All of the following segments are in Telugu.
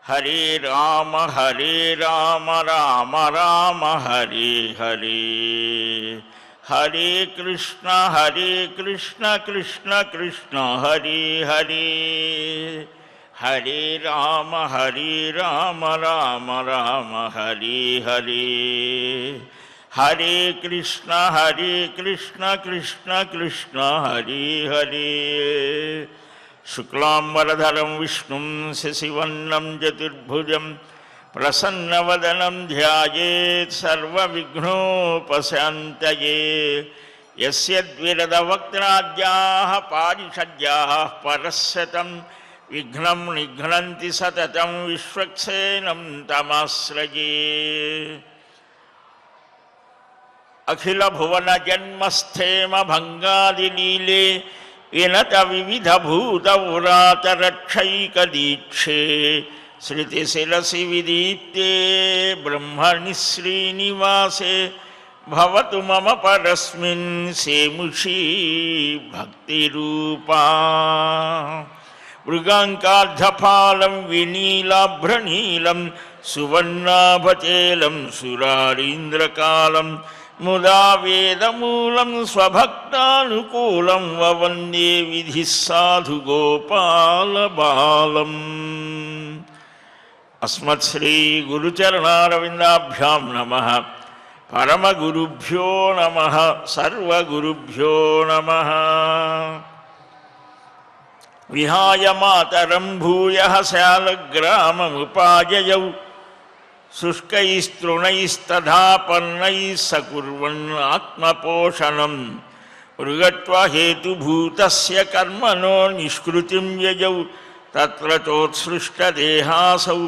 హరే రామ రామ రామ హరే హరే. హరే కృష్ణ కృష్ణ కృష్ణ హరే హరే. హరే రామ రామ రామ హరే హరే. హరే కృష్ణ కృష్ణ కృష్ణ హరే హరే. శుక్లాంబరధరం విష్ణుం శశివర్ణం చతుర్భుజం ప్రసన్నవదనం ధ్యాయేత్ సర్వవిఘ్నోపశాంతయే. యస్య ద్విరదవక్త్రాద్యాః పారిషద్యాః పరస్సతం విఘ్నం నిఘ్నంతి సతతం విశ్వక్సేనం తమాశ్రయే. అఖిల భువన జన్మస్థేమ భంగాదిలీలే వినత వివిధ భూతవ్రాతరక్షైకదీక్షే. శృతిశిరసి విదీప్తే బ్రహ్మణి శ్రీనివాసే భవతు మమ పరస్మిన్ సేముషీ భక్తిరూపా. మృగాంకార్ధఫాలం వినీలాభ్రనీలం సువర్ణాభచేలం సురారీంద్రకాలం ముదా వేదమూలం స్వభక్తానుకూలం వవందే విధి సాధు గోపాలబాలం. అస్మత్శ్రీ గురుచరణారవిందాభ్యాం నమః. పరమగురుభ్యో నమః. సర్వగురుభ్యో నమః. విహాయ మాతరం భూయః శాలగ్రామముపాయయౌ శుష్కైస్తృణైస్తథాపన్నైః సకుర్వన్ ఆత్మపోషణం. మృగత్వహేతుభూతస్య కర్మణో నిష్కృతిం యజౌ తత్ర చోత్సృష్టదేహాసౌ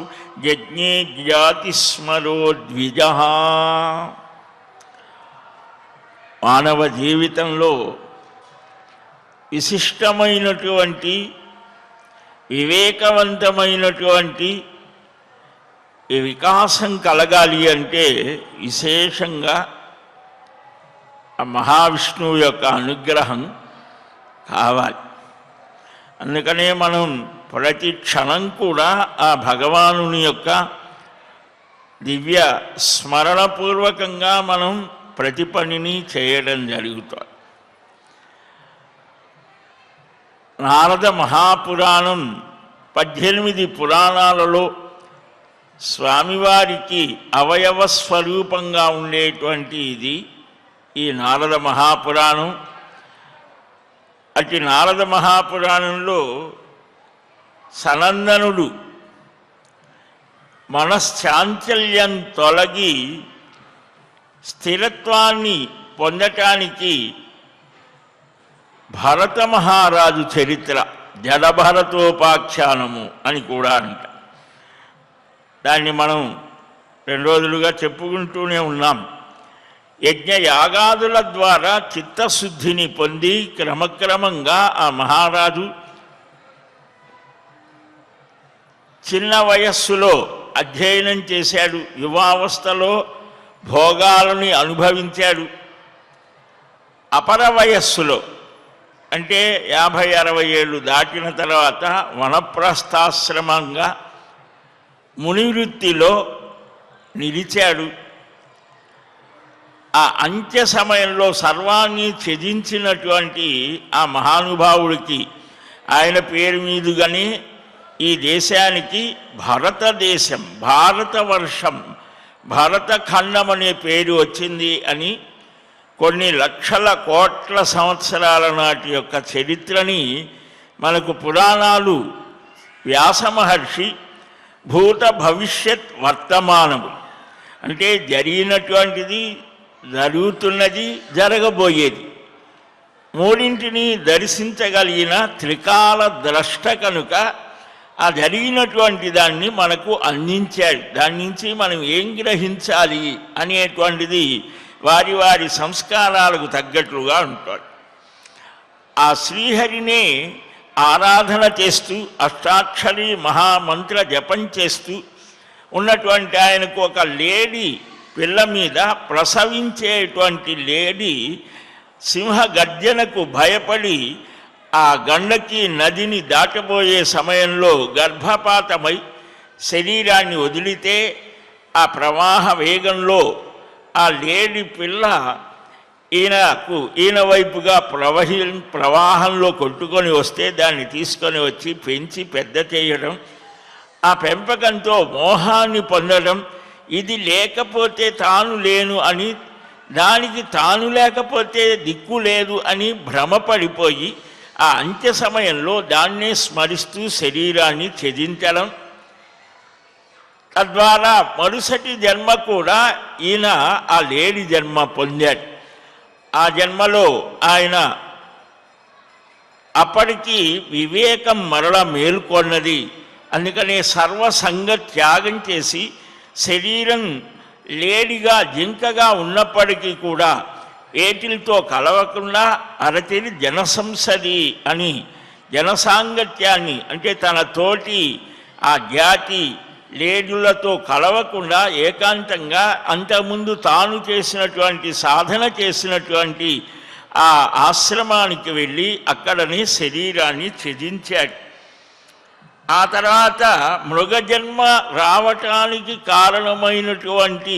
యజ్ఞే జ్ఞాతిస్మరో ద్విజః. మానవ జీవితంలో విశిష్టమైనటువంటి వివేకవంతమైనటువంటి ఈ వికాసం కలగాలి అంటే విశేషంగా ఆ మహావిష్ణువు యొక్క అనుగ్రహం కావాలి. అందుకనే మనం ప్రతి క్షణం కూడా ఆ భగవానుని యొక్క దివ్య స్మరణపూర్వకంగా మనం ప్రతి పనిని చేయడం జరుగుతుంది. నారద మహాపురాణం 18 పురాణాలలో స్వామివారికి అవయవ స్వరూపంగా ఉండేటువంటి ఇది ఈ నారద మహాపురాణం. అటు నారద మహాపురాణంలో సనందనుడు మనశ్చాంచల్యం తొలగి స్థిరత్వాన్ని పొందటానికి భరత మహారాజు చరిత్ర జడభరతోపాఖ్యానము అని కూడా అంట. దాన్ని మనం 2 రోజులుగా చెప్పుకుంటూనే ఉన్నాం. యజ్ఞయాగాదుల ద్వారా చిత్తశుద్ధిని పొంది క్రమక్రమంగా ఆ మహారాజు చిన్న వయస్సులో అధ్యయనం చేశాడు. యువావస్థలో భోగాలని అనుభవించాడు. అపర వయస్సులో అంటే 50-60 ఏళ్ళు దాటిన తర్వాత వనప్రస్థాశ్రమంగా మునివృత్తిలో నిలిచాడు. ఆ అంత్య సమయంలో సర్వాన్ని త్యజించినటువంటి ఆ మహానుభావుడికి ఆయన పేరు మీదుగానే ఈ దేశానికి భారతదేశం, భారతవర్షం, భరతఖండం అనే పేరు వచ్చింది అని కొన్ని లక్షల కోట్ల సంవత్సరాల నాటి యొక్క చరిత్రని మనకు పురాణాలు వ్యాసమహర్షి భూత భవిష్యత్ వర్తమానము అంటే జరిగినటువంటిది, జరుగుతున్నది, జరగబోయేది మూడింటిని దర్శించగలిగిన త్రికాల ద్రష్ట కనుక ఆ జరిగినటువంటి దాన్ని మనకు అందించాడు. దాని నుంచి మనం ఏం గ్రహించాలి అనేటువంటిది వారి వారి సంస్కారాలకు తగ్గట్లుగా ఉంటాడు. ఆ శ్రీహరినే ఆరాధన చేస్తూ అష్టాక్షరి మహామంత్ర జపం చేస్తూ ఉన్నటువంటి ఆయనకు ఒక లేడీ పిల్ల మీద ప్రసవించేటువంటి లేడీ సింహ గర్జనకు భయపడి ఆ గండకి నదిని దాటబోయే సమయంలో గర్భపాతమై శరీరాన్ని వదిలితే ఆ ప్రవాహ వేగంలో ఆ లేడి పిల్ల ఈయన వైపుగా ప్రవాహంలో కొట్టుకొని వస్తే దాన్ని తీసుకొని వచ్చి పెంచి పెద్ద చేయడం, ఆ పెంపకంతో మోహాన్ని పొందడం, ఇది లేకపోతే తాను లేను అని, దానికి తాను లేకపోతే దిక్కు లేదు అని భ్రమపడిపోయి ఆ అంత్య సమయంలో దాన్నే స్మరిస్తూ శరీరాన్ని త్యజించడం. తద్వారా మరుసటి జన్మ కూడా ఈయన ఆ లేడి జన్మ పొందాడు. ఆ జన్మలో ఆయన అప్పటికి వివేకం మరల మేల్కొన్నది. అందుకనే సర్వసంగ త్యాగం చేసి శరీరం లేడిగా జింకగా ఉన్నప్పటికీ కూడా ఏటిలతో కలవకుండా అరతిని జనసంసది అని జనసాంగత్యాన్ని, అంటే తన తోటి ఆ జాతి లేడులతో కలవకుండా ఏకాంతంగా అంతకుముందు తాను చేసినటువంటి సాధన చేసినటువంటి ఆ ఆశ్రమానికి వెళ్ళి అక్కడనే శరీరాన్ని త్యజించాడు. ఆ తర్వాత మృగజన్మ రావటానికి కారణమైనటువంటి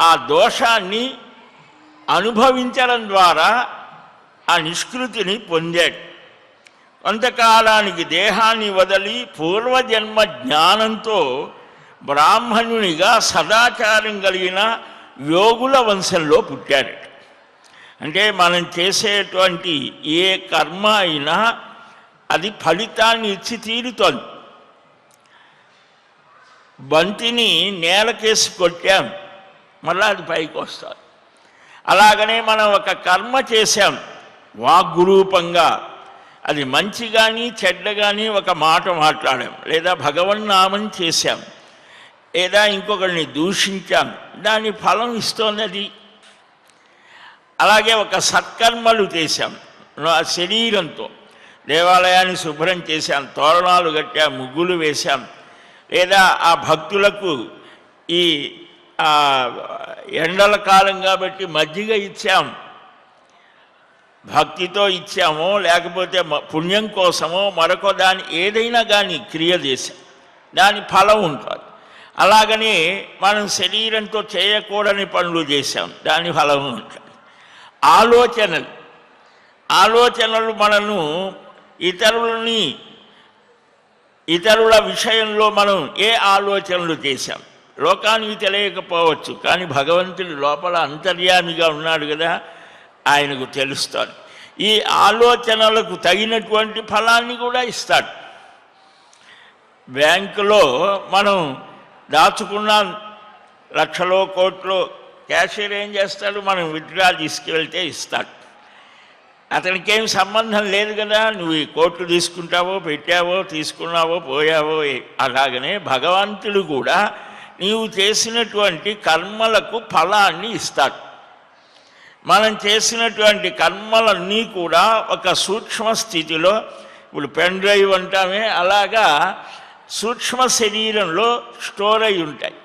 ఆ దోషాన్ని అనుభవించడం ద్వారా ఆ నిష్కృతిని పొందాడు. కొంతకాలానికి దేహాన్ని వదిలి పూర్వజన్మ జ్ఞానంతో బ్రాహ్మణునిగా సదాచారం కలిగిన యోగుల వంశంలో పుట్టాడు. అంటే మనం చేసేటువంటి ఏ కర్మ అయినా అది ఫలితాన్ని ఇచ్చి తీరుతోంది. బంతిని నేలకేసి కొట్టాం, మళ్ళీ అది పైకి వస్తుంది. అలాగనే మనం ఒక కర్మ చేశాం వాగ్రూపంగా, అది మంచి కానీ చెడ్డ కానీ ఒక మాట మాట్లాడాం, లేదా భగవన్నామం చేశాం, లేదా ఇంకొకరిని దూషించాం, దాని ఫలం ఇస్తోంది అది. అలాగే ఒక సత్కర్మలు చేశాం శరీరంతో, దేవాలయాన్ని శుభ్రం చేశాం, తోరణాలు కట్టాం, ముగ్గులు వేశాం, లేదా ఆ భక్తులకు ఈ ఎండల కాలం కాబట్టి మజ్జిగ ఇచ్చాం, భక్తితో ఇచ్చామో లేకపోతే పుణ్యం కోసమో మరొక దాని ఏదైనా కానీ క్రియ చేశాం, దాని ఫలం ఉంటుంది. అలాగనే మనం శరీరంతో చేయకూడని పనులు చేశాం, దాని ఫలం ఉంటుంది. ఆలోచనలు మనను ఇతరుల విషయంలో మనం ఏ ఆలోచనలు చేశాం లోకానికి తెలియకపోవచ్చు, కానీ భగవంతుడి లోపల అంతర్యామిగా ఉన్నాడు కదా, ఆయనకు తెలుస్తాడు. ఈ ఆలోచనలకు తగినటువంటి ఫలాన్ని కూడా ఇస్తాడు. బ్యాంకులో మనం దాచుకున్న లక్షలో కోట్లో క్యాషియర్ ఏం చేస్తాడు, మనం విత్డ్రా తీసుకువెళ్తే ఇస్తాడు. అతనికి ఏం సంబంధం లేదు కదా, నువ్వు ఈ కోట్లు తీసుకుంటావో పెట్టావో తీసుకున్నావో పోయావో. అలాగనే భగవంతుడు కూడా నీవు చేసినటువంటి కర్మలకు ఫలాన్ని ఇస్తాడు. మనం చేసినటువంటి కర్మలన్నీ కూడా ఒక సూక్ష్మ స్థితిలో, ఇప్పుడు పెన్ డ్రైవ్ అంటామే, అలాగా సూక్ష్మ శరీరంలో స్టోర్ అయి ఉంటాయి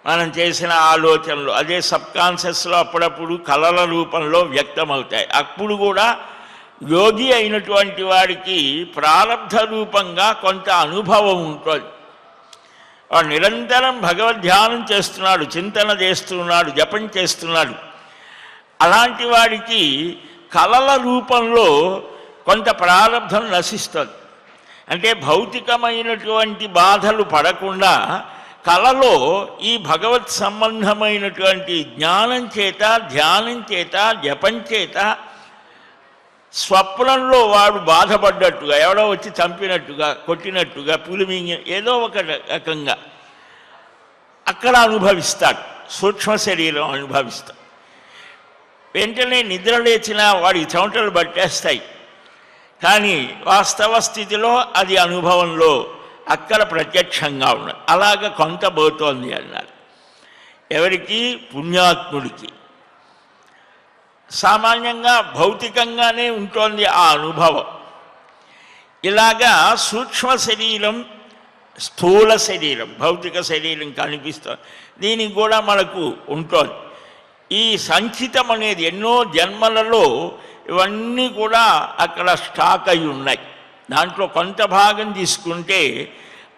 మనం చేసిన ఆలోచనలు. అదే సబ్కాన్షియస్లో అప్పుడప్పుడు కళల రూపంలో వ్యక్తమవుతాయి. అప్పుడు కూడా యోగి అయినటువంటి వాడికి ప్రారబ్ధ రూపంగా కొంత అనుభవం ఉంటుంది. వాడు నిరంతరం భగవద్ధ్యానం చేస్తున్నాడు, చింతన చేస్తున్నాడు, జపం చేస్తున్నాడు. అలాంటి వాడికి కళల రూపంలో కొంత ప్రారబ్ధం నశిస్తుంది. అంటే భౌతికమైనటువంటి బాధలు పడకుండా కళలో ఈ భగవత్ సంబంధమైనటువంటి జ్ఞానం చేత, ధ్యానం చేత, జపం చేత స్వప్నంలో వాడు బాధపడ్డట్టుగా, ఎవడో వచ్చి చంపినట్టుగా, కొట్టినట్టుగా, పులిమింగి ఏదో ఒక రకంగా అక్కడ అనుభవిస్తాడు, సూక్ష్మ శరీరం అనుభవిస్తాడు. వెంటనే నిద్ర లేచినా వాడికి చెమటలు పట్టేస్తాయి, కానీ వాస్తవ స్థితిలో అది అనుభవంలో అక్కడ ప్రత్యక్షంగా ఉన్నది. అలాగ కొంత పోతోంది అన్నారు. ఎవరికి? పుణ్యాత్ముడికి. సామాన్యంగా భౌతికంగానే ఉంటుంది ఆ అనుభవం. ఇలాగా సూక్ష్మ శరీరం, స్థూల శరీరం, భౌతిక శరీరం కనిపిస్తుంది, దీనికి కూడా మనకు ఉంటుంది. ఈ సంచితం అనేది ఎన్నో జన్మలలో ఇవన్నీ కూడా అక్కడ స్టాక్ అయి ఉన్నాయి. దాంట్లో కొంత భాగం తీసుకుంటే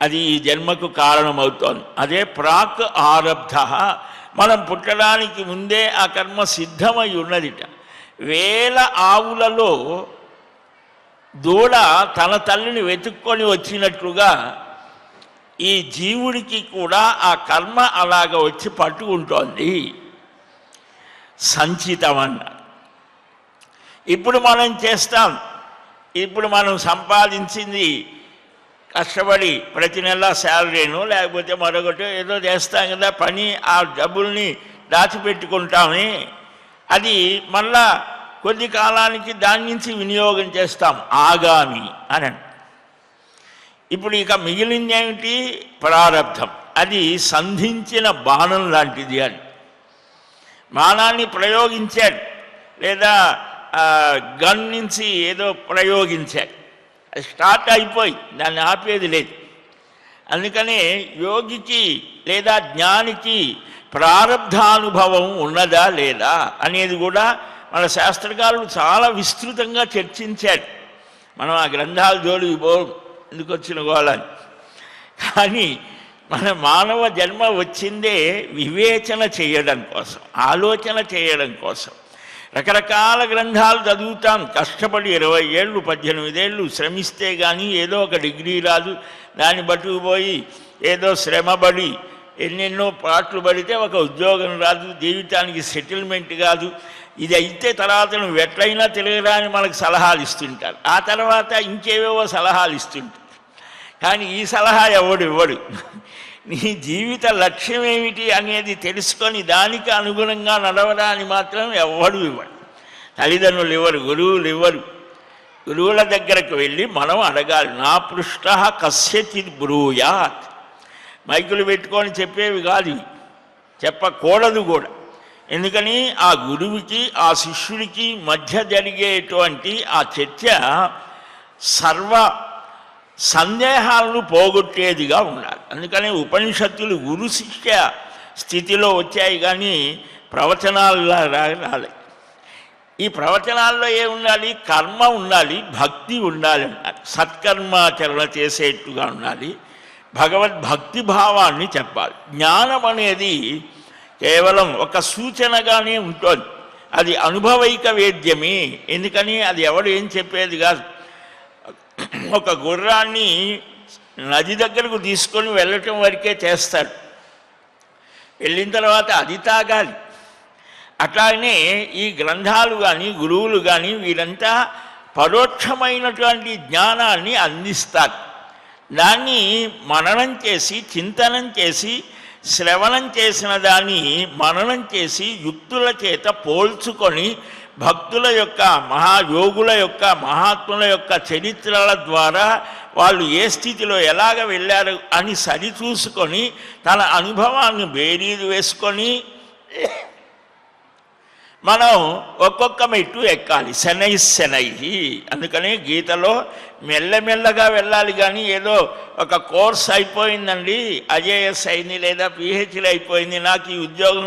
అది ఈ జన్మకు కారణమవుతోంది. అదే ప్రాక్ ఆరబ్ధ, మనం పుట్టడానికి ముందే ఆ కర్మ సిద్ధమై ఉన్నదిట. 1000 ఆవులలో దూడ తన తల్లిని వెతుక్కొని వచ్చినట్లుగా ఈ జీవుడికి కూడా ఆ కర్మ అలాగ వచ్చి పట్టుకుంటోంది. సంచితం అన్నారు. ఇప్పుడు మనం చేస్తాం, ఇప్పుడు మనం సంపాదించింది కష్టపడి ప్రతి నెల శాలరీను లేకపోతే మరొకటి ఏదో చేస్తాం కదా పని, ఆ డబ్బుల్ని దాచిపెట్టుకుంటామే, అది మళ్ళా కొద్ది కాలానికి దాని నుంచి వినియోగం చేస్తాం, ఆగామి అని. ఇప్పుడు ఇక మిగిలింది ఏమిటి? ప్రారబ్ధం. అది సంధించిన బాణం లాంటిది అని. బాణాన్ని ప్రయోగించాడు లేదా గన్ నుంచి ఏదో ప్రయోగించాడు, అది స్టార్ట్ అయిపోయి దాన్ని ఆపేది లేదు. అందుకనే యోగికి లేదా జ్ఞానికి ప్రారబ్ధానుభవం ఉన్నదా లేదా అనేది కూడా మన శాస్త్రకారులు చాలా విస్తృతంగా చర్చించాడు. మనం ఆ గ్రంథాల జోలికి ఎందుకు వచ్చిన గోళని. కానీ మన మానవ జన్మ వచ్చిందే వివేచన చేయడం కోసం, ఆలోచన చేయడం కోసం. రకరకాల గ్రంథాలు చదువుతాం, కష్టపడి 20 ఏళ్ళు 18 ఏళ్ళు శ్రమిస్తే కానీ ఏదో ఒక డిగ్రీ రాదు. దాన్ని పట్టుకుపోయి ఏదో శ్రమపడి ఎన్నెన్నో పాటలు పడితే ఒక ఉద్యోగం రాదు, జీవితానికి సెటిల్మెంట్ కాదు. ఇది అయితే తర్వాత నువ్వు ఎట్లయినా తెలియరా అని మనకు సలహాలు ఇస్తుంటారు. ఆ తర్వాత ఇంకేవేవో సలహాలు ఇస్తుంటారు. కానీ ఈ సలహా ఎవడు నీ జీవిత లక్ష్యం ఏమిటి అనేది తెలుసుకొని దానికి అనుగుణంగా నడవడాన్ని మాత్రం ఎవడు ఇవ్వడు. తల్లిదండ్రులు ఇవ్వరు, గురువులు ఇవ్వరు. గురువుల దగ్గరకు వెళ్ళి మనం అడగాలి. నా పృష్ట కస్యచిత్ బ్రూయాత్. మైకులు పెట్టుకొని చెప్పేవి కాదు, చెప్పకూడదు కూడా. ఎందుకని ఆ గురువుకి ఆ శిష్యుడికి మధ్య జరిగేటువంటి ఆ చర్చ సర్వ సందేహాలను పోగొట్టేదిగా ఉండాలి. అందుకని ఉపనిషత్తులు గురు శిష్య స్థితిలో వచ్చాయి, కానీ ప్రవచనాల్లో రాలేదు. ఈ ప్రవచనాల్లో ఏముండాలి? కర్మ ఉండాలి, భక్తి ఉండాలి అన్నారు. సత్కర్మాచరణ చేసేట్టుగా ఉండాలి, భగవద్భక్తి భావాన్ని చెప్పాలి. జ్ఞానం అనేది కేవలం ఒక సూచనగానే ఉంటుంది, అది అనుభవైక వేద్యమే. ఎందుకని అది ఎవడు ఏం చెప్పేది కాదు. ఒక గుర్రాన్ని నది దగ్గరకు తీసుకొని వెళ్ళటం వరకే చేస్తాడు, వెళ్ళిన తర్వాత అది తాగాలి. అట్లాగనే ఈ గ్రంథాలు కానీ గురువులు కానీ వీరంతా పరోక్షమైనటువంటి జ్ఞానాన్ని అందిస్తారు. దాన్ని మననం చేసి చింతనం చేసి శ్రవణం చేసిన దాన్ని మననం చేసి యుక్తుల చేత పోల్చుకొని భక్తుల యొక్క మహాయోగుల యొక్క మహాత్ముల యొక్క చరిత్రల ద్వారా వాళ్ళు ఏ స్థితిలో ఎలాగ వెళ్ళారు అని సరిచూసుకొని తన అనుభవాన్ని బేరీదు వేసుకొని మనం ఒక్కొక్క మెట్టు ఎక్కాలి. శనై. అందుకని గీతలో మెల్లమెల్లగా వెళ్ళాలి. కానీ ఏదో ఒక కోర్స్ అయిపోయిందండి, ఐఏఎస్ అయింది లేదా పిహెచ్డీ అయిపోయింది, నాకు ఈ ఉద్యోగం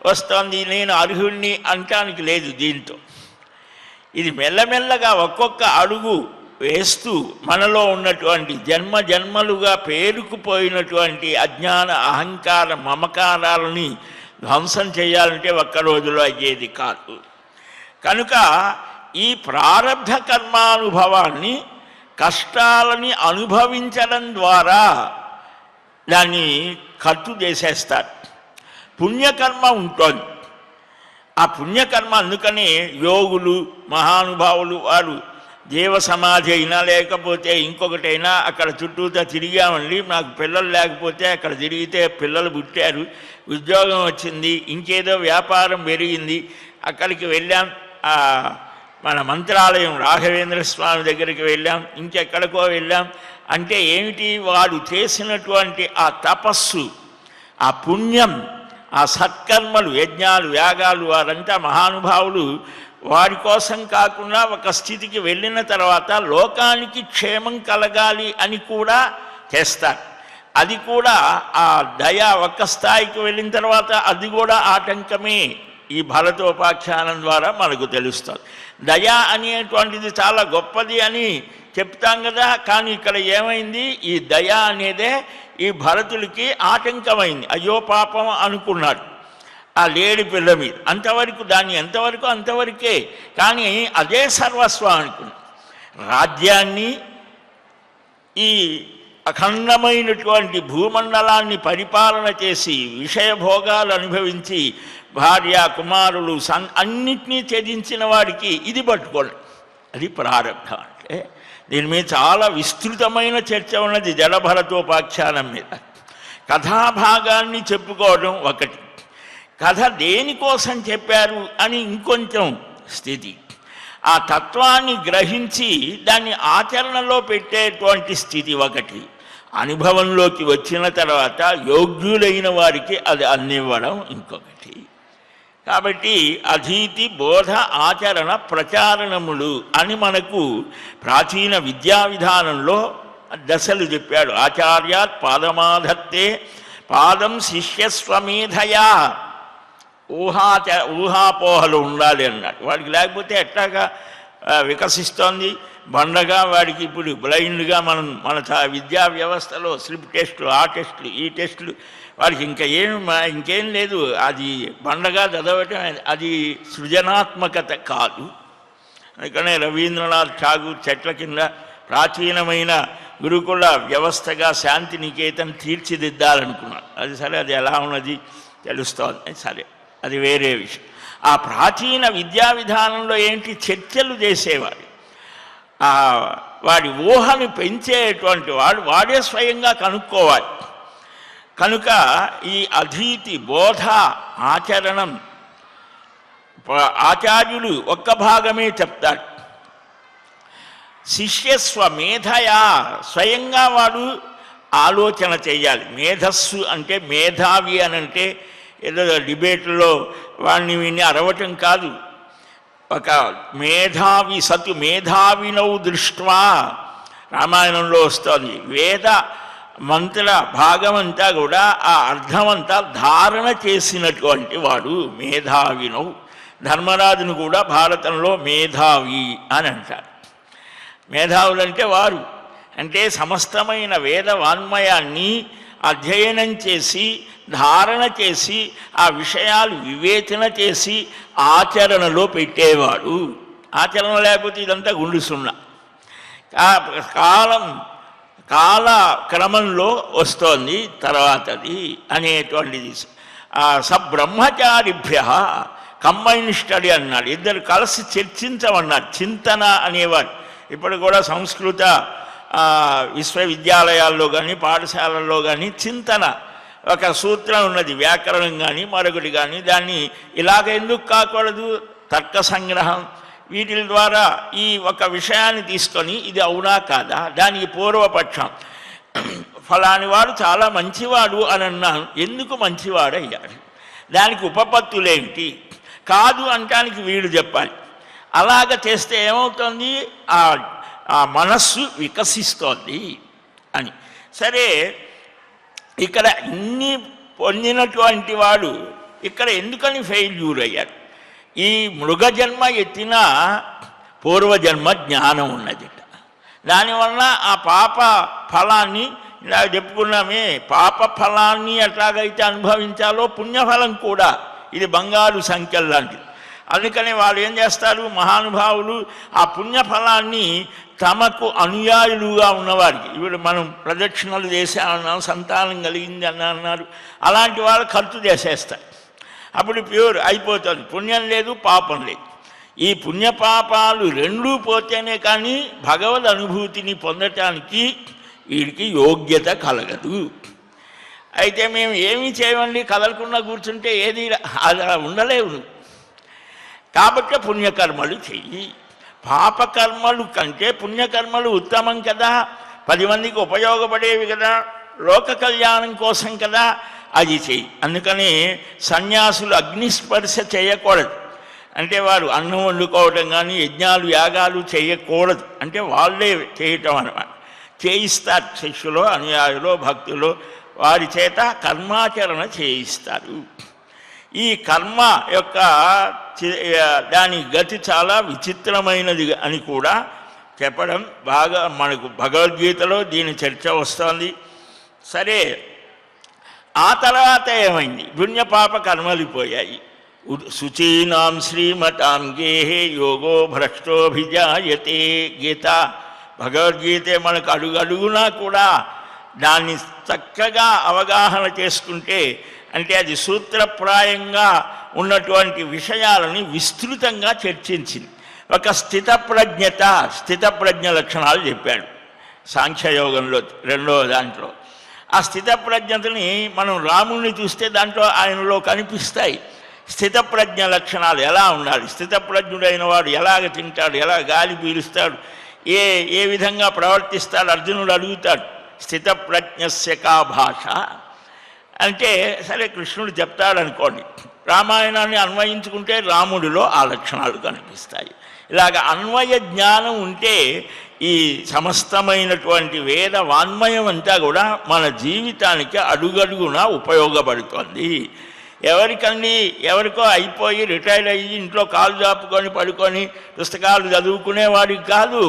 వస్తుంది, నేను అర్హుడిని అంటానికి లేదు. దీంతో ఇది మెల్లమెల్లగా ఒక్కొక్క అడుగు వేస్తూ మనలో ఉన్నటువంటి జన్మలుగా పేరుకుపోయినటువంటి అజ్ఞాన అహంకార మమకారాలని ధ్వంసం చేయాలంటే ఒక్క రోజులో అయ్యేది కాదు. కనుక ఈ ప్రారబ్ధ కర్మానుభవాన్ని కష్టాలని అనుభవించడం ద్వారా దాన్ని కట్టు చేసేస్తారు. పుణ్యకర్మ ఉంటుంది. ఆ పుణ్యకర్మ అందుకని యోగులు మహానుభావులు వారు జీవ సమాధి అయినా లేకపోతే ఇంకొకటైనా అక్కడ చుట్టూతా తిరిగామండి, నాకు పిల్లలు లేకపోతే అక్కడ తిరిగితే పిల్లలు పుట్టారు, ఉద్యోగం వచ్చింది, ఇంకేదో వ్యాపారం పెరిగింది, అక్కడికి వెళ్ళాం, మన మంత్రాలయం రాఘవేంద్ర స్వామి దగ్గరికి వెళ్ళాం, ఇంకెక్కడికో వెళ్ళాం. అంటే ఏమిటి? వాడు చేసినటువంటి ఆ తపస్సు, ఆ పుణ్యం, ఆ సత్కర్మలు, యజ్ఞాలు యాగాలు, వారంతా మహానుభావులు వారి కోసం కాకుండా ఒక స్థితికి వెళ్ళిన తర్వాత లోకానికి క్షేమం కలగాలి అని కూడా చేస్తారు. అది కూడా ఆ దయ ఒక్క స్థాయికి వెళ్ళిన తర్వాత అది కూడా ఆటంకమే. ఈ భరతోపాఖ్యానం ద్వారా మనకు తెలుస్తుంది. దయ అనేటువంటిది చాలా గొప్పది అని చెప్తాం కదా. కానీ ఇక్కడ ఏమైంది, ఈ దయ అనేదే ఈ భరతుడికి ఆటంకమైంది. అయ్యో పాపం అనుకున్నాడు ఆ లేడి పిల్ల మీద. అంతవరకు దాన్ని ఎంతవరకు అంతవరకే, కానీ అదే సర్వస్వం అనుకున్నాడు. రాజ్యాన్ని, ఈ అఖండమైనటువంటి భూమండలాన్ని పరిపాలన చేసి విషయభోగాలు అనుభవించి భార్య కుమారులు అన్నిటినీ త్యజించిన వాడికి ఇది పట్టుకోండి. అది ప్రారంభం. అంటే దీని మీద చాలా విస్తృతమైన చర్చ ఉన్నది జడభరతోపాఖ్యానం మీద. కథాభాగాన్ని చెప్పుకోవడం ఒకటి, కథ దేనికోసం చెప్పారు అని ఇంకొంచెం స్థితి, ఆ తత్వాన్ని గ్రహించి దాన్ని ఆచరణలో పెట్టేటువంటి స్థితి ఒకటి, అనుభవంలోకి వచ్చిన తర్వాత యోగ్యులైన వారికి అది అందివ్వడం ఇంకొకటి. కాబట్టి అధీతి, బోధ, ఆచరణ, ప్రచారణములు అని మనకు ప్రాచీన విద్యా విధానంలో దశలు చెప్పాడు. ఆచార్యాత్ పాదమాధత్తే పాదం శిష్యస్వమేధయా. ఊహాపోహలు ఉండాలి అన్నాడు. వాడికి లేకపోతే ఎట్లాగా వికసిస్తోంది బండగా. వాడికి ఇప్పుడు బ్లైండ్గా మన విద్యా వ్యవస్థలో స్లిప్ టెస్టులు, ఆ టెస్టులు, ఈ టెస్టులు, వాడికి ఇంకేం లేదు. అది బండగా చదవటం, అది సృజనాత్మకత కాదు. అందుకనే రవీంద్రనాథ్ ఠాగూర్ చెట్ల కింద ప్రాచీనమైన గురుకుల వ్యవస్థగా శాంతినికేతన్ తీర్చిదిద్దాలనుకున్నాడు. అది సరే, అది ఎలా ఉన్నది తెలుస్తోంది, సరే, అది వేరే విషయం. ఆ ప్రాచీన విద్యా విధానంలో ఏంటి, చర్చలు చేసేవాడు. వాడి ఊహను పెంచేటువంటి వాడే స్వయంగా కనుక్కోవాలి. కనుక ఈ అధీతి, బోధ, ఆచరణం ఆచార్యులు ఒక్క భాగమే చెప్తాడు. శిష్యస్వ మేధయా, స్వయంగా వాడు ఆలోచన చేయాలి. మేధస్సు అంటే మేధావి అని అంటే ఏదో డిబేట్లో వాడిని వీడిని అరవటం కాదు. ఒక మేధావి సతు మేధావినౌ దృష్ట్వా రామాయణంలో వస్తుంది. వేద మంత్ర భాగమంతా కూడా ఆ అర్థమంతా ధారణ చేసినటువంటి వాడు మేధావినౌ. ధర్మరాజును కూడా భారతంలో మేధావి అని అంటారు. మేధావులంటే వారు, అంటే సమస్తమైన వేద వాన్మయాన్ని అధ్యయనం చేసి ధారణ చేసి ఆ విషయాలు వివేచన చేసి ఆచరణలో పెట్టేవాడు. ఆచరణ లేకపోతే ఇదంతా గుండు సున్నా. కాల క్రమంలో వస్తోంది తర్వాతది అనేటువంటిది. సబ్రహ్మచారిభ్య కంబైన్ స్టడీ అన్నాడు. ఇద్దరు కలిసి చర్చించమన్నాడు. చింతన అనేవాడు. ఇప్పుడు కూడా సంస్కృత విశ్వవిద్యాలయాల్లో కానీ పాఠశాలల్లో కానీ చింతన ఒక సూత్రం ఉన్నది, వ్యాకరణం కానీ మరొకటి కానీ. దాన్ని ఇలాగ ఎందుకు కాకూడదు, తర్క సంగ్రహం, వీటి ద్వారా ఈ ఒక విషయాన్ని తీసుకొని ఇది అవునా కాదా, దానికి పూర్వపక్షం, ఫలాని వాడు చాలా మంచివాడు అని అన్నాను, ఎందుకు మంచివాడు అయ్యాడు, దానికి ఉపపత్తులేంటి, కాదు అంటానికి వీడు చెప్పాలి. అలాగ చేస్తే ఏమవుతుంది, ఆ మనస్సు వికసిస్తోంది అని. సరే, ఇక్కడ ఇన్ని పొందినటువంటి వాడు ఇక్కడ ఎందుకని ఫెయిల్యూర్ అయ్యాడు? ఈ మృగజన్మ ఎత్తిన పూర్వజన్మ జ్ఞానం ఉన్నది. దానివల్ల ఆ పాప ఫలాన్ని ఇలా చెప్పుకున్నామే, పాప ఫలాన్ని ఎట్లాగైతే అనుభవించాలో పుణ్యఫలం కూడా ఇది బంగారు సంఖ్యలు లాంటిది. అందుకని వాళ్ళు ఏం చేస్తారు, మహానుభావులు ఆ పుణ్యఫలాన్ని తమకు అనుయాయులుగా ఉన్నవారికి, ఇప్పుడు మనం ప్రదక్షిణలు చేసామన్నాం, సంతానం కలిగింది అన్నారు, అలాంటి వాళ్ళు ఖర్చు చేసేస్తారు. అప్పుడు ప్యూర్ అయిపోతుంది, పుణ్యం లేదు పాపం లేదు. ఈ పుణ్యపాపాలు రెండూ పోతేనే కానీ భగవద్ అనుభూతిని పొందటానికి వీడికి యోగ్యత కలగదు. అయితే మేము ఏమీ చేయమండి, కదలకుండా కూర్చుంటే ఏది అలా ఉండలేవు. కాబట్టి పుణ్యకర్మలు చెయ్యి. పాపకర్మలు కంటే పుణ్యకర్మలు ఉత్తమం కదా, 10 మందికి ఉపయోగపడేవి కదా, లోక కళ్యాణం కోసం కదా, అది చెయ్యి. అందుకని సన్యాసులు అగ్నిస్పర్శ చేయకూడదు. అంటే వారు అన్నం వండుకోవడం కానీ యజ్ఞాలు యాగాలు చేయకూడదు. అంటే వాళ్ళే చేయటం అన్నమాట. చేయిస్తారు శిష్యులో అనుయాయులో భక్తులు, వారి చేత కర్మాచరణ చేయిస్తారు. ఈ కర్మ యొక్క దాని గతి చాలా విచిత్రమైనది అని కూడా చెప్పడం బాగా మనకు భగవద్గీతలో దీని చర్చ వస్తుంది. సరే, ఆ తర్వాత ఏమైంది? పుణ్యపాప కర్మలు పోయాయి. శుచీనాం శ్రీమతాం గేహే యోగో భ్రష్టోభిజాయతే. గీత భగవద్గీతే మనకు అడుగడుగునా కూడా దాన్ని చక్కగా అవగాహన చేసుకుంటే, అంటే అది సూత్రప్రాయంగా ఉన్నటువంటి విషయాలని విస్తృతంగా చర్చించింది. ఒక స్థితప్రజ్ఞ లక్షణాలు చెప్పాడు సాంఖ్యయోగంలో 2వ దాంట్లో. ఆ స్థితప్రజ్ఞతని మనం రాముణ్ణి చూస్తే దాంట్లో ఆయనలో కనిపిస్తాయి. స్థితప్రజ్ఞ లక్షణాలు ఎలా ఉండాలి, స్థితప్రజ్ఞుడైన వాడు ఎలాగ తింటాడు, ఎలా గాలి పీలుస్తాడు, ఏ విధంగా ప్రవర్తిస్తాడు అర్జునుడు అడుగుతాడు. స్థితప్రజ్ఞస్య కా భాష అంటే, సరే కృష్ణుడు చెప్తాడు అనుకోండి, రామాయణాన్ని అన్వయించుకుంటే రాముడిలో ఆ లక్షణాలు కనిపిస్తాయి. ఇలాగ అన్వయ జ్ఞానం ఉంటే ఈ సమస్తమైనటువంటి వేద వాన్మయం అంతా కూడా మన జీవితానికి అడుగడుగునా ఉపయోగపడుతుంది. ఎవరికో అయిపోయి రిటైర్ అయ్యి ఇంట్లో కాలు చాపుకొని పడుకొని పుస్తకాలు చదువుకునేవాడికి కాదు,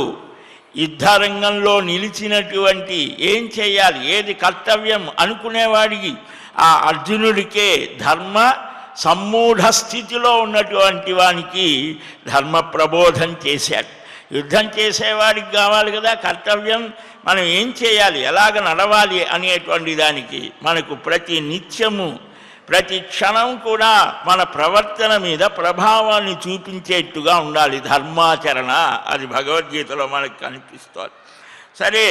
యుద్ధరంగంలో నిలిచినటువంటి ఏం చేయాలి, ఏది కర్తవ్యం అనుకునేవాడికి, ఆ అర్జునుడికే ధర్మ సమ్మూఢ స్థితిలో ఉన్నటువంటి వానికి ధర్మ ప్రబోధం చేశాడు. యుద్ధం చేసేవాడికి కావాలి కదా కర్తవ్యం, మనం ఏం చేయాలి, ఎలాగ నడవాలి అనేటువంటి దానికి మనకు ప్రతి నిత్యము ప్రతి క్షణం కూడా మన ప్రవర్తన మీద ప్రభావాన్ని చూపించేట్టుగా ఉండాలి ధర్మాచరణ. అది భగవద్గీతలో మనకు కనిపిస్తోంది. సరే,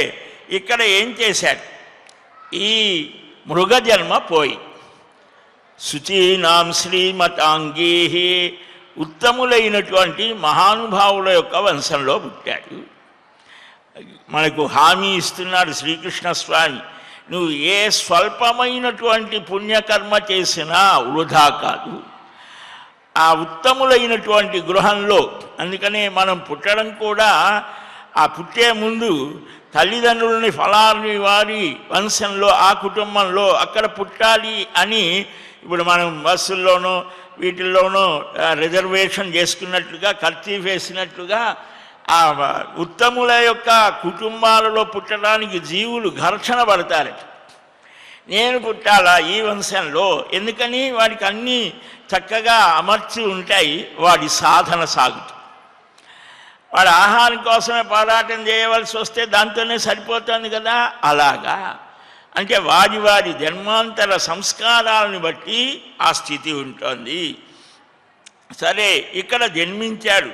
ఇక్కడ ఏం చేశాడు? ఈ మృగజన్మ పోయి శుచీనాం శ్రీమతాంగేహి ఉత్తములైనటువంటి మహానుభావుల యొక్క వంశంలో పుట్టాడు. మనకు హామీ ఇస్తున్నాడు శ్రీకృష్ణ స్వామి, నువ్వు ఏ స్వల్పమైనటువంటి పుణ్యకర్మ చేసినా వృధా కాదు. ఆ ఉత్తములైనటువంటి గృహంలో, అందుకనే మనం పుట్టడం కూడా ఆ పుట్టే ముందు తల్లిదండ్రులని ఫలాని వారి వంశంలో ఆ కుటుంబంలో అక్కడ పుట్టాలి అని ఇప్పుడు మనం బస్సుల్లోనూ వీటిల్లోనూ రిజర్వేషన్ చేసుకున్నట్లుగా ఖర్చు వేసినట్లుగా ఆ ఉత్తముల యొక్క కుటుంబాలలో పుట్టడానికి జీవులు ఘర్షణ పడతారట. నేను పుట్టాలా ఈ వంశంలో, ఎందుకని వాడికి అన్నీ చక్కగా అమర్చి ఉంటాయి, వాడి సాధన సాగుతుంది. వాడు ఆహారం కోసమే పోరాటం చేయవలసి వస్తే దాంతోనే సరిపోతుంది కదా. అలాగా అంటే వారి జన్మాంతర సంస్కారాలను బట్టి ఆ స్థితి ఉంటుంది. సరే, ఇక్కడ జన్మించాడు.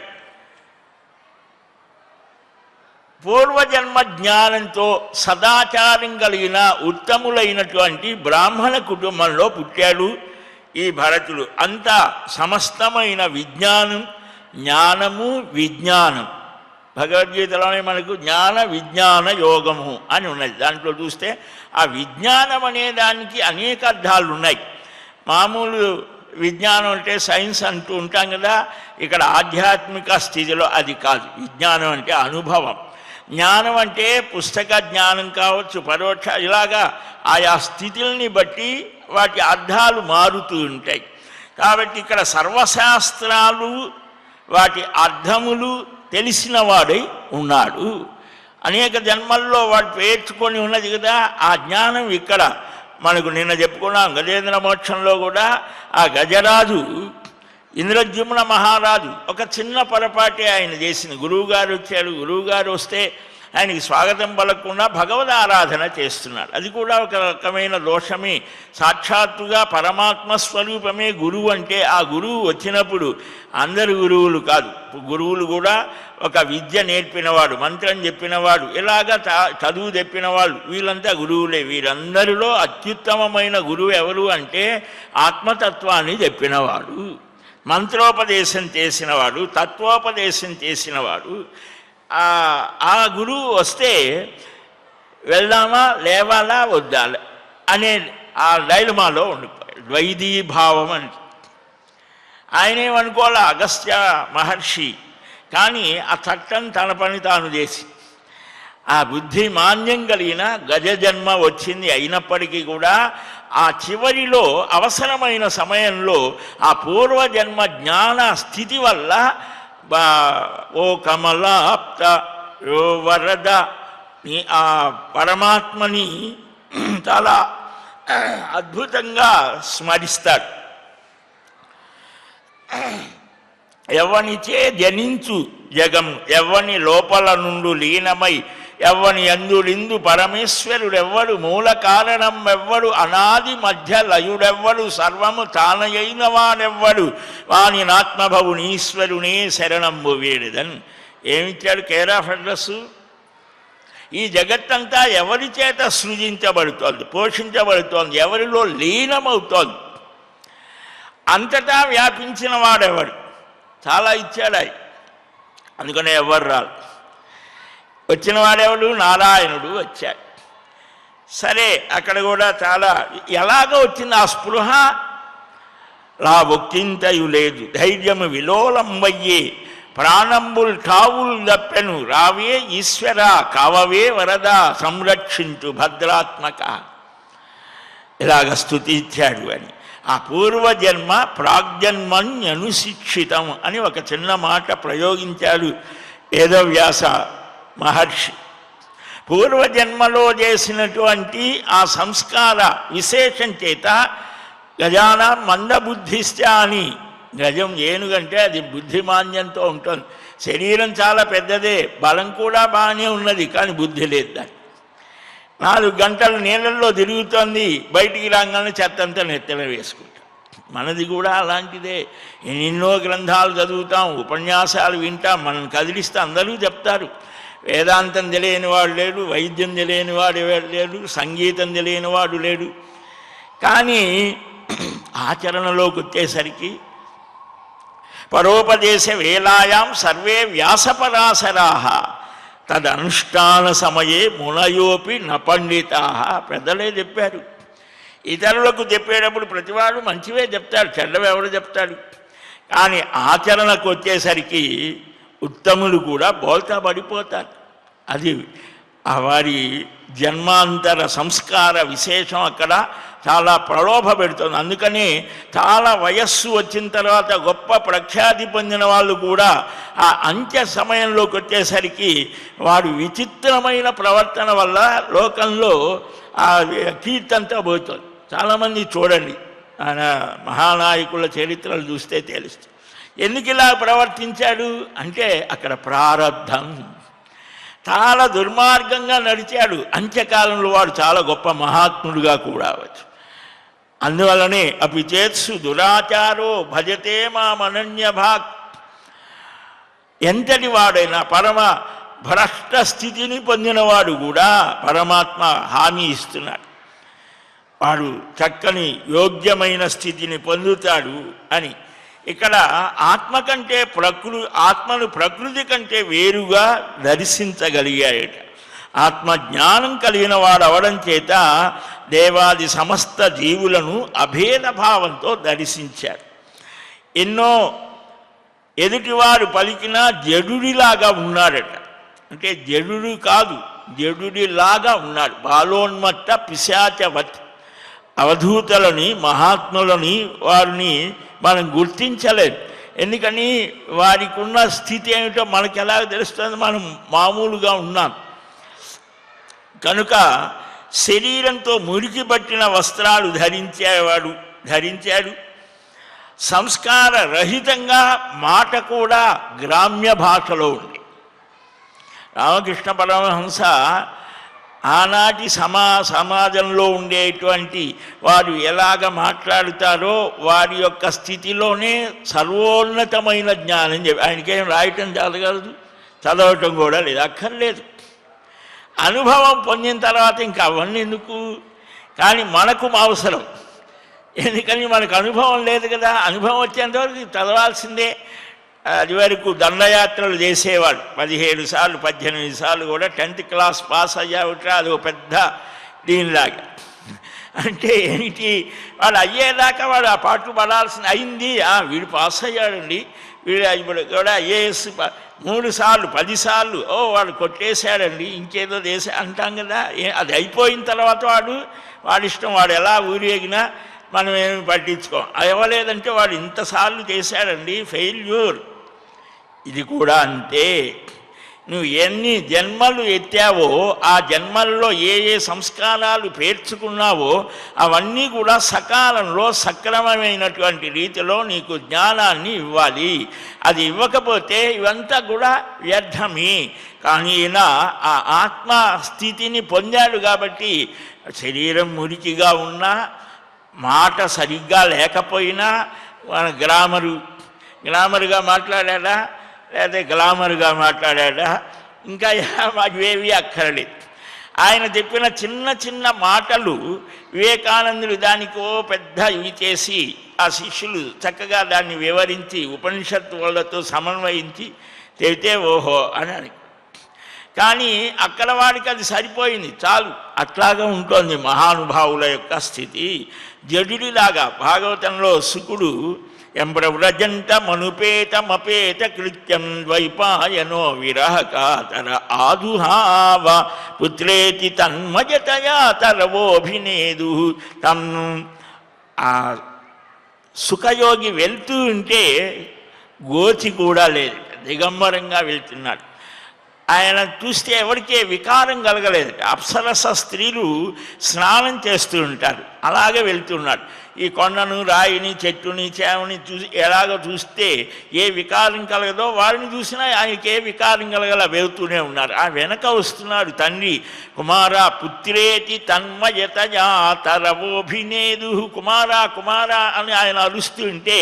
పూర్వజన్మ జ్ఞానంతో సదాచారం కలిగిన ఉత్తములైనటువంటి బ్రాహ్మణ కుటుంబంలో పుట్టాడు ఈ భరతుడు. అంతా సమస్తమైన విజ్ఞానం, జ్ఞానము విజ్ఞానం. భగవద్గీతలోనే మనకు జ్ఞాన విజ్ఞాన యోగము అని ఉన్నది. దాంట్లో చూస్తే ఆ విజ్ఞానం అనే దానికి అనేక అర్థాలు ఉన్నాయి. మామూలు విజ్ఞానం అంటే సైన్స్ అంటూ ఉంటాం కదా, ఇక్కడ ఆధ్యాత్మిక స్థితిలో అది కాదు. విజ్ఞానం అంటే అనుభవం. జ్ఞానం అంటే పుస్తక జ్ఞానం కావచ్చు, పరోక్ష, ఇలాగా ఆయా స్థితుల్ని బట్టి వాటి అర్థాలు మారుతూ ఉంటాయి. కాబట్టి ఇక్కడ సర్వశాస్త్రాలు వాటి అర్థములు తెలిసిన వాడై ఉన్నాడు. అనేక జన్మల్లో వాడు పేర్చుకొని ఉన్నది కదా ఆ జ్ఞానం. ఇక్కడ మనకు నిన్న చెప్పుకున్నాం గజేంద్ర మోక్షంలో కూడా ఆ గజరాజు ఇంద్రద్యుమ్న మహారాజు ఒక చిన్న పొరపాటే ఆయన చేసిన. గురువుగారు వచ్చాడు, గురువుగారు వస్తే ఆయనకి స్వాగతం పలకకుండా భగవద్ ఆరాధన చేస్తున్నాడు. అది కూడా ఒక రకమైన దోషమే. సాక్షాత్తుగా పరమాత్మ స్వరూపమే గురువు అంటే ఆ గురువు వచ్చినప్పుడు అందరు గురువులు కాదు, గురువులు కూడా ఒక విద్య నేర్పినవాడు, మంత్రం చెప్పినవాడు, ఇలాగ చదువు చెప్పినవాళ్ళు, వీళ్ళంతా గురువులే. వీరందరిలో అత్యుత్తమమైన గురువు ఎవరు అంటే ఆత్మతత్వాన్ని చెప్పినవాడు, మంత్రోపదేశం చేసినవాడు, తత్వోపదేశం చేసినవాడు. ఆ గురువు వస్తే వెళ్దామా లేవాలా వద్దా అనే ఆ డైలమాలో ఉండిపోయాడు. ద్వైధీభావం అంటే ఆయనేమనుకోవాలా అగస్త్య మహర్షి, కానీ ఆ చట్టం తన పని తాను చేసి ఆ బుద్ధి మాన్యం కలిగిన గజ జన్మ వచ్చింది. అయినప్పటికీ కూడా ఆ చివరిలో అవసరమైన సమయంలో ఆ పూర్వజన్మ జ్ఞాన స్థితి వల్ల ఓ కమలాప్త యో వరద ఆ పరమాత్మని చాలా అద్భుతంగా స్మరిస్తాడు. ఎవ్వనిచే జనించు జగము, ఎవ్వని లోపల నుండు లీనమై, ఎవ్వని అందులిందు పరమేశ్వరుడెవ్వడు, మూల కారణం ఎవ్వడు, అనాది మధ్య లయుడెవ్వడు, సర్వము తానయైన వాడెవ్వడు, వాని నాత్మభవునీశ్వరునే శరణంబు వేడిదన్. ఏమిచ్చాడు కేర్ ఆఫ్ అడ్రస్సు? ఈ జగత్తంతా ఎవరి చేత సృజించబడుతోంది, పోషించబడుతోంది, ఎవరిలో లీనమవుతోంది, అంతటా వ్యాపించిన వాడెవడు? చాలా ఇచ్చాడు ఆయన, అందుకనే ఎవరు రాదు. వచ్చిన వాడెవడు? నారాయణుడు వచ్చాడు. సరే, అక్కడ కూడా చాలా ఎలాగ వచ్చింది ఆ స్పృహ? లా ఒక్కింతయు లేదు, ధైర్యము విలోలంబయ్యే, ప్రాణంబుల్ ఠావుల్ దప్పెను, రావే ఈశ్వర కావవే వరద, సంరక్షించు భద్రాత్మక. ఇలాగ స్తుతించాడు అని. ఆ పూర్వజన్మ ప్రాగ్జన్మన్యనుశిక్షితం అని ఒక చిన్న మాట ప్రయోగించాడు వేదవ్యాస మహర్షి. పూర్వజన్మలో చేసినటువంటి ఆ సంస్కార విశేషం చేత గజాన మందబుద్ధిశ్చ అని, గజం ఏనుగంటే అది బుద్ధిమాన్యంతో ఉంటుంది. శరీరం చాలా పెద్దదే, బలం కూడా బాగానే ఉన్నది, కానీ బుద్ధి లేదు దాన్ని. 4 గంటలు నీళ్ళల్లో తిరుగుతోంది, బయటికి రాగానే చెత్తంతా నెత్తన వేసుకుంటాం. మనది కూడా అలాంటిదే. ఎన్నో గ్రంథాలు చదువుతాం, ఉపన్యాసాలు వింటాం, మనం కదిలిస్తే అందరూ చెప్తారు. వేదాంతం తెలియని వాడు లేడు, వైద్యం తెలియని వాడు లేడు, సంగీతం తెలియని వాడు లేడు. కానీ ఆచరణలోకి వచ్చేసరికి పరోపదేశ వేలాయాం సర్వే వ్యాసపరాశరాః తదనుష్ఠాన సమయే మునయోపి నపండితా. పెద్దలే చెప్పారు. ఇతరులకు చెప్పేటప్పుడు ప్రతివాడు మంచివే చెప్తాడు, చెడ్డవి ఎవడు చెప్తాడు. కానీ ఆచరణకు వచ్చేసరికి ఉత్తములు కూడా బోల్తా పడిపోతారు. అది వారి జన్మాంతర సంస్కార విశేషం అక్కడ చాలా ప్రలోభ పెడుతుంది. అందుకని చాలా వయస్సు వచ్చిన తర్వాత గొప్ప ప్రఖ్యాతి పొందిన వాళ్ళు కూడా ఆ అంత్య సమయంలోకి వచ్చేసరికి వాడు విచిత్రమైన ప్రవర్తన వల్ల లోకంలో ఆ కీర్తంతా పోతుంది. చాలామంది చూడండి, ఆయన మహానాయకుల చరిత్రలు చూస్తే తెలుస్తుంది. ఎందుకు ఇలా ప్రవర్తించాడు అంటే అక్కడ ప్రారబ్ధం. చాలా దుర్మార్గంగా నడిచాడు. అంత్యకాలంలో వాడు చాలా గొప్ప మహాత్ముడుగా కూడా అవచ్చు. అందువలనే అపిచేత్సు దురాచారో భజతే మామనన్య భాగ్. ఎంతటి వాడైనా పరమ భ్రష్ట స్థితిని పొందినవాడు కూడా పరమాత్మ హామీ ఇస్తున్నాడు, వాడు చక్కని యోగ్యమైన స్థితిని పొందుతాడు అని. ఇక్కడ ఆత్మ కంటే ఆత్మను ప్రకృతి కంటే వేరుగా దర్శించగలిగాయట. ఆత్మజ్ఞానం కలిగిన వాడు అవడం చేత దేవాది సమస్త జీవులను అభేద భావంతో దర్శించాడు. ఎన్నో ఎదుటివాడు పలికినా జడుడిలాగా ఉన్నాడట. అంటే జడుడు కాదు, జడుడిలాగా ఉన్నాడు. బాలోన్మట్ట పిశాచవత్. అవధూతలని మహాత్ములని వారిని మనం గుర్తించలేదు. ఎందుకని వారికి ఉన్న స్థితి ఏమిటో మనకు ఎలా తెలుస్తుంది? మనం మామూలుగా ఉన్నాం కనుక శరీరంతో మురికి పట్టిన వస్త్రాలు ధరించాడు. సంస్కార రహితంగా మాట కూడా గ్రామ్య భాషలో ఉంది. రామకృష్ణ పరమహంస ఆనాటి సమాజంలో ఉండేటువంటి వారు ఎలాగ మాట్లాడుతారో వారి యొక్క స్థితిలోనే సర్వోన్నతమైన జ్ఞానం చెప్పి, ఆయనకేం రాయటం చదవగలదు, చదవటం కూడా లేదు, అక్కర్లేదు. అనుభవం పొందిన తర్వాత ఇంకా అవన్నీ ఎందుకు? కానీ మనకు అవసరం. ఎందుకని మనకు అనుభవం లేదు కదా. అనుభవం వచ్చేంతవరకు చదవాల్సిందే. అది వరకు దండయాత్రలు చేసేవాడు 17 సార్లు 18 సార్లు కూడా 10th క్లాస్ పాస్ అయ్యావుట్రా, అది ఒక పెద్ద దీనిలాగా. అంటే ఏమిటి? వాడు అయ్యేదాకా వాడు ఆ పాటలు పడాల్సింది. అయింది, వీడు పాస్ అయ్యాడండి, వీడు ఇప్పుడు కూడా ఐఏఎస్ 3 సార్లు 10 సార్లు వాడు కొట్టేశాడండి, ఇంకేదో అంటాం కదా. అది అయిపోయిన తర్వాత వాడి ఇష్టం, వాడు ఎలా ఊరేగినా మనం ఏమి పట్టించుకోం. అవ్వలేదంటే వాడు ఇంతసార్లు చేశాడండి, ఫెయిల్యూర్. ఇది కూడా అంతే. నువ్వు ఎన్ని జన్మలు ఎత్తావో ఆ జన్మల్లో ఏ ఏ సంస్కారాలు పేర్చుకున్నావో అవన్నీ కూడా సకాలంలో సక్రమమైనటువంటి రీతిలో నీకు జ్ఞానాన్ని ఇవ్వాలి. అది ఇవ్వకపోతే ఇవంతా కూడా వ్యర్థమే. కానీ ఈయన ఆ ఆత్మ స్థితిని పొందాడు కాబట్టి శరీరం మురికిగా ఉన్నా, మాట సరిగ్గా లేకపోయినా, మన గ్రామరుగా మాట్లాడా లేదా గ్లామర్గా మాట్లాడా, ఇంకా అవేవి అక్కర్లేదు. ఆయన చెప్పిన చిన్న చిన్న మాటలు వివేకానందుడు దానికో పెద్ద ఇవి చేసి ఆ శిష్యులు చక్కగా దాన్ని వివరించి ఉపనిషత్తు వాళ్ళతో సమన్వయించి చెబితే ఓహో అని. కానీ అక్కడ వాడికి అది సరిపోయింది, చాలు. అట్లాగా ఉంటుంది మహానుభావుల యొక్క స్థితి. జడుడిలాగా భాగవతంలో శుకుడు ఎంబ్రవ్రజంట మనుపేతమపేత కృత్యం ద్వైపాయనో విరహకాతర ఆదుహావ పుత్రేతి తన్మజతయా తరవోభినేదు. తను ఆ సుఖయోగి వెళ్తూ ఉంటే గోచి కూడా లేదు, దిగంబరంగా వెళ్తున్నాడు. ఆయన చూస్తే ఎవరికే వికారం కలగలేదు. అప్సరస స్త్రీలు స్నానం చేస్తూ ఉంటారు, అలాగే వెళ్తున్నాడు. ఈ కొండను, రాయిని, చెట్టుని, చేమని చూసి ఎలాగో చూస్తే ఏ వికారం కలగదో వారిని చూసినా ఆయనకి ఏ వికారం కలగల వెళ్తూనే ఉన్నారు. ఆ వెనక వస్తున్నాడు తండ్రి, కుమారా పుత్రేతి తన్మయతయా తరవోభినేదు. కుమారా కుమారా అని ఆయన అరుస్తూ ఉంటే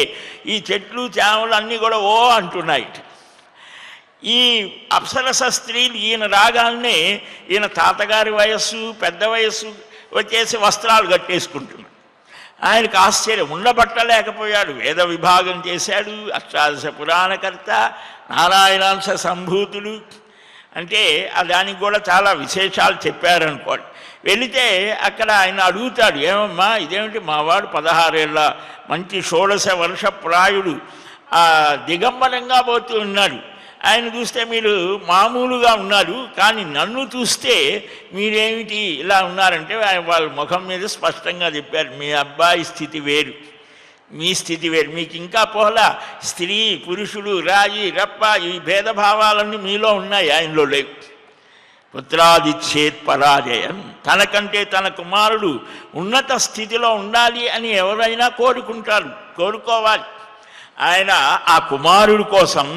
ఈ చెట్లు చేమలు అన్నీ కూడా ఓ అంటున్నాయి. ఈ అప్సరస స్త్రీలు ఈయన రాగానే ఈయన తాతగారి వయస్సు, పెద్ద వయస్సు వచ్చేసి వస్త్రాలు కట్టేసుకుంటున్నాడు. ఆయనకు ఆశ్చర్యం, ఉండబట్టలేకపోయాడు. వేద విభాగం చేశాడు, అష్టాదశ పురాణకర్త, నారాయణాంశ సంభూతుడు. అంటే దానికి కూడా చాలా విశేషాలు చెప్పారనుకోండి. వెళితే అక్కడ ఆయన అడుగుతాడు, ఏమమ్మా ఇదేమిటి మావాడు 16 ఏళ్ళ మంచి 16 వర్ష ప్రాయుడు దిగంబరంగా పోతూ ఉన్నాడు. ఆయన చూస్తే మీరు మామూలుగా ఉన్నారు, కానీ నన్ను చూస్తే మీరేమిటి ఇలా ఉన్నారంటే వాళ్ళ ముఖం మీద స్పష్టంగా చెప్పారు, మీ అబ్బాయి స్థితి వేరు, మీ స్థితి వేరు. మీకు ఇంకా పోలా స్త్రీ పురుషుడు, రాయి రప్ప ఈ భేదభావాలన్నీ మీలో ఉన్నాయి, ఆయనలో లేవు. పుత్రాదిచ్చేత్ పరాజయం. తనకంటే తన కుమారుడు ఉన్నత స్థితిలో ఉండాలి అని ఎవరైనా కోరుకోవాలి. ఆయన ఆ కుమారుడు కోసం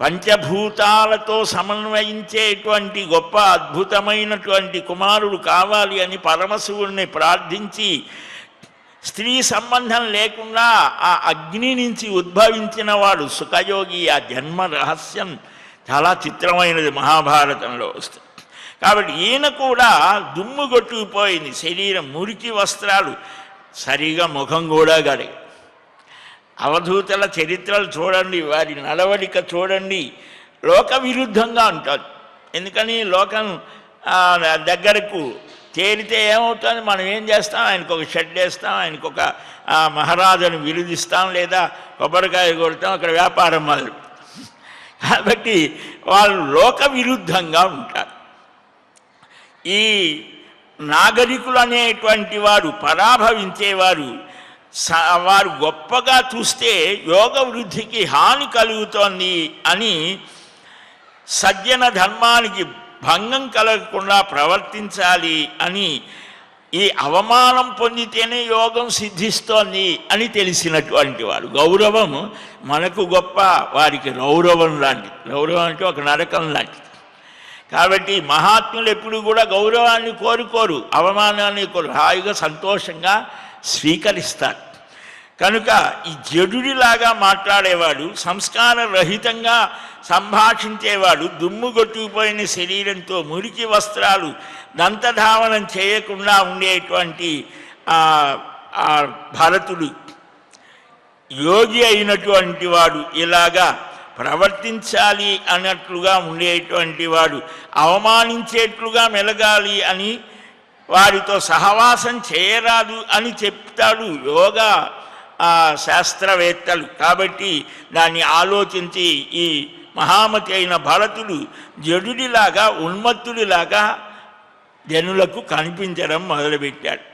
పంచభూతాలతో సమన్వయించేటువంటి గొప్ప అద్భుతమైనటువంటి కుమారుడు కావాలి అని పరమశివుణ్ణి ప్రార్థించి, స్త్రీ సంబంధం లేకుండా ఆ అగ్ని నుంచి ఉద్భవించిన వాడు సుఖయోగి. ఆ జన్మ రహస్యం చాలా చిత్రమైనది మహాభారతంలో వస్తుంది. కాబట్టి ఈయన కూడా దుమ్ము కొట్టుకుపోయింది శరీరం, మురికి వస్త్రాలు, సరిగా ముఖం కూడా గడి. అవధూతల చరిత్రలు చూడండి, వారి నడవడిక చూడండి, లోక విరుద్ధంగా ఉంటారు. ఎందుకని లోకం దగ్గరకు చేరితే ఏమవుతుంది, మనం ఏం చేస్తాం, ఆయనకు ఒక షెడ్ వేస్తాం, ఆయనకు ఒక మహారాజుని విరుదిస్తాం, లేదా కొబ్బరికాయ కొడతాం, అక్కడ వ్యాపారం మొదలు. కాబట్టి వాళ్ళు లోక విరుద్ధంగా ఉంటారు. ఈ నాగరికులు అనేటువంటి వారు, పరాభవించేవారు, వారు గొప్పగా చూస్తే యోగ వృద్ధికి హాని కలుగుతోంది అని, సజ్జన ధర్మానికి భంగం కలగకుండా ప్రవర్తించాలి అని, ఈ అవమానం పొందితేనే యోగం సిద్ధిస్తోంది అని తెలిసినటువంటి వాడు. గౌరవం మనకు గొప్ప, వారికి రౌరవం లాంటిది. రౌరవం అంటే ఒక నరకం లాంటిది. కాబట్టి మహాత్ములు ఎప్పుడు కూడా గౌరవాన్ని కోరుకోరు, అవమానాన్ని కోరు, హాయిగా సంతోషంగా స్వీకరిస్తారు. కనుక ఈ జడుడిలాగా మాట్లాడేవాడు, సంస్కార రహితంగా సంభాషించేవాడు, దుమ్ము కొట్టుకుపోయిన శరీరంతో, మురికి వస్త్రాలు, దంతధావనం చేయకుండా ఉండేటువంటి భరతుడు యోగి అయినటువంటి వాడు ఇలాగా ప్రవర్తించాలి అన్నట్లుగా ఉండేటువంటి వాడు, అవమానించేట్లుగా మెలగాలి అని, వారితో సహవాసం చేయరాదు అని చెప్తాడు యోగా శాస్త్రవేత్తలు. కాబట్టి దాన్ని ఆలోచించి ఈ మహామతి అయిన భరతుడు జడుడిలాగా, ఉన్మత్తుడిలాగా జనులకు కనిపించడం మొదలుపెట్టాడు.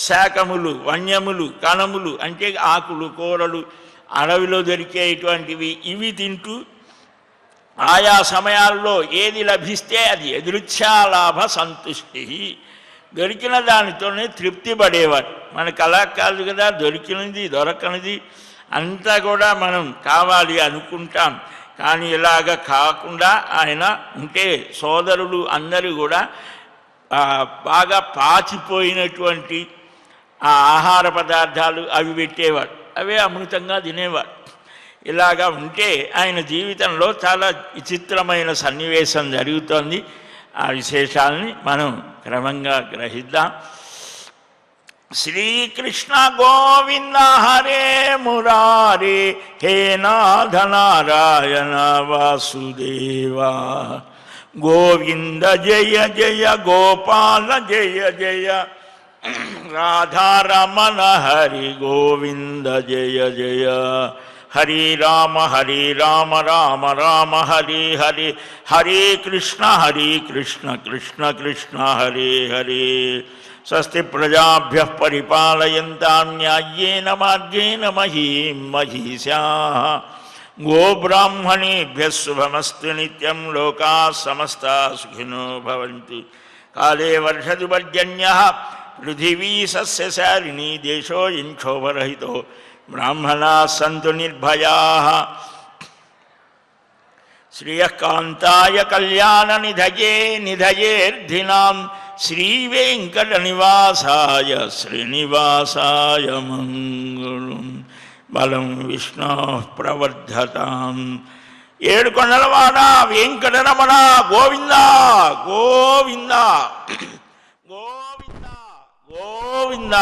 శాకములు, వన్యములు, కణములు అంటే ఆకులు, కూరలు, అడవిలో దొరికేటువంటివి, ఇవి తింటూ ఆయా సమయాల్లో ఏది లభిస్తే అది ఎదృచ్ఛాలాభ సంతుష్టి, దొరికిన దానితోనే తృప్తి పడేవారు. మనకు అలా కాదు కదా, దొరికినది దొరకనిది అంతా కూడా మనం కావాలి అనుకుంటాం. కానీ ఇలాగ కాకుండా ఆయన ఉంటే సోదరులు అందరూ కూడా బాగా పాచిపోయినటువంటి ఆ ఆహార పదార్థాలు అవి పెట్టేవారు, అవే అమృతంగా తినేవారు. ఇలాగా ఉంటే ఆయన జీవితంలో చాలా విచిత్రమైన సన్నివేశం జరుగుతోంది. ఆ విశేషాలని మనం క్రమంగా గ్రహిద్దాం. శ్రీకృష్ణ గోవింద హరే మురారే, హే నాథ నారాయణ వాసుదేవా, గోవింద జయ జయ గోపాల జయ జయ, రాధారమణ హరి గోవింద జయ జయ, హరి రామ రామ రామ హరి హరి, హరే కృష్ణ కృష్ణ కృష్ణ హరే హరే. స్వస్తి ప్రజాభ్యః పరిపాలయంతాం న్యాయేన మార్గేణ మహీం మహీశాః. గోబ్రాహ్మణేభ్యः శుభమస్తు నిత్యం. లోకాः సమస్తాः సుఖినో భవంతు. కాలే వర్షతు పర్జన్యః పృథివీ సస్యశాలినీ. దేశోऽयं క్షోభరహితో బ్రాహ్మణాः సంతు నిర్భయాः. శ్రియకాంతాయ కళ్యాణ నిధయే నిధయేర్ధినాం. శ్రీవేంకట నివాసాయ శ్రీనివాసాయ మంగళం. బలం విష్ణు ప్రవర్ధతాం. ఏడుకొండలవాడ వెంకటరమణ గోవింద గోవింద గోవింద గోవింద.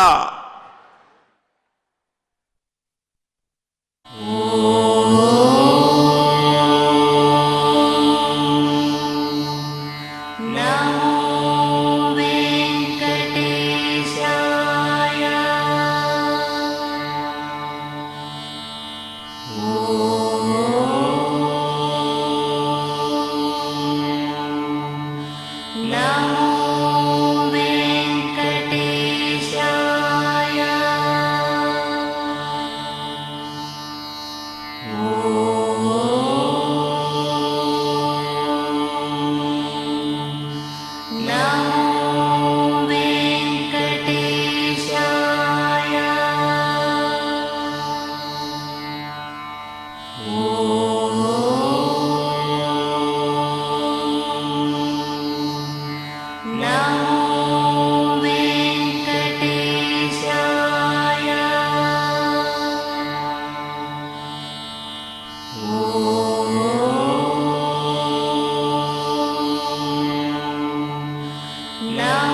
Now